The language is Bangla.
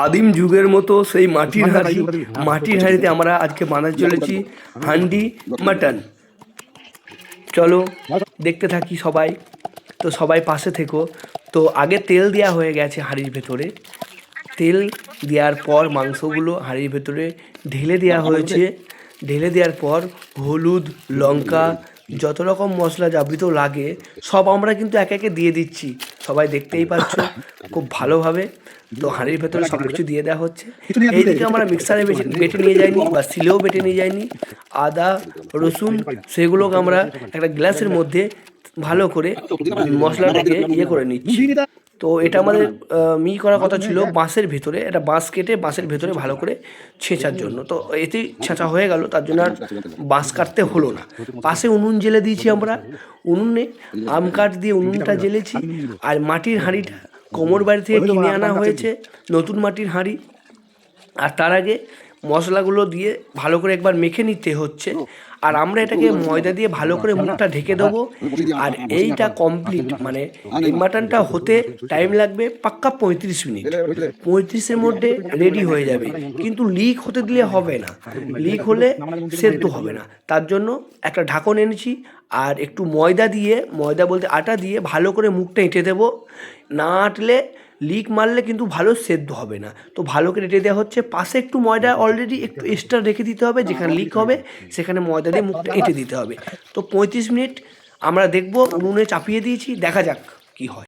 আদিম যুগের মতো সেই মাটির হাঁড়িতে আমরা আজকে বানাতে চলেছি হান্ডি মাটন। চলো দেখতে থাকি সবাই। তো সবাই পাশে থেকো। তো আগে তেল দেওয়া হয়ে গেছে হাঁড়ির ভেতরে। তেল দেওয়ার পর মাংসগুলো হাঁড়ির ভেতরে ঢেলে দেওয়া হয়েছে। ঢেলে দেওয়ার পর হলুদ, লঙ্কা, যত রকম মশলা যাবতীয় লাগে সব আমরা কিন্তু একে একে দিয়ে দিচ্ছি। সবাই দেখতেই পাচ্ছ খুব ভালোভাবে। তো হাঁড়ির ভেতরে সব কিছু দিয়ে দেওয়া হচ্ছে। এইদিকে আমরা মিক্সারে বেটে নিয়ে যাইনি বা শিলেও বেটে নিয়ে যাইনি। আদা, রসুন সেগুলোকে আমরা একটা গ্লাসের মধ্যে ভালো করে মশলাটাকে করে নিচ্ছি। তো এটা আমাদের করার কথা ছিল বাঁশের ভেতরে, একটা বাঁশ কেটে বাঁশের ভেতরে ভালো করে ছেঁচার জন্য। তো এতেই ছেঁচা হয়ে গেল, তার জন্য আর বাঁশ কাটতে হলো না। পাশে উনুন জ্বেলে দিয়েছি আমরা। উনুনে আম কাঠ দিয়ে উনুনটা জ্বেলেছি। আর মাটির হাঁড়িটা কোমর বাড়ি থেকে কিনে আনা হয়েছে, নতুন মাটির হাঁড়ি। আর তার আগে মশলাগুলো দিয়ে ভালো করে একবার মেখে নিতে হচ্ছে। আর আমরা এটাকে ময়দা দিয়ে ভালো করে মুখটা ঢেকে দেবো। আর এইটা কমপ্লিট, মানে এই মাটনটা হতে টাইম লাগবে পাক্কা 35 মিনিট। 35-এর মধ্যে রেডি হয়ে যাবে, কিন্তু লিক হতে দিলে হবে না। লিক হলে সেদ্ধ হবে না। তার জন্য একটা ঢাকন এনেছি আর একটু ময়দা বলতে আটা দিয়ে ভালো করে মুখটা এঁটে দেবো। না আটলে লিক মারলে কিন্তু ভালো সেদ্ধ হবে না। তো ভালো করে এঁটে দেওয়া হচ্ছে। পাশে একটু ময়দা অলরেডি একটু এক্সট্রা রেখে দিতে হবে, যেখানে লিক হবে সেখানে ময়দা দিয়ে মুখটা এঁটে দিতে হবে। তো 35 মিনিট আমরা দেখবো, উনুনে চাপিয়ে দিয়েছি, দেখা যাক কি হয়।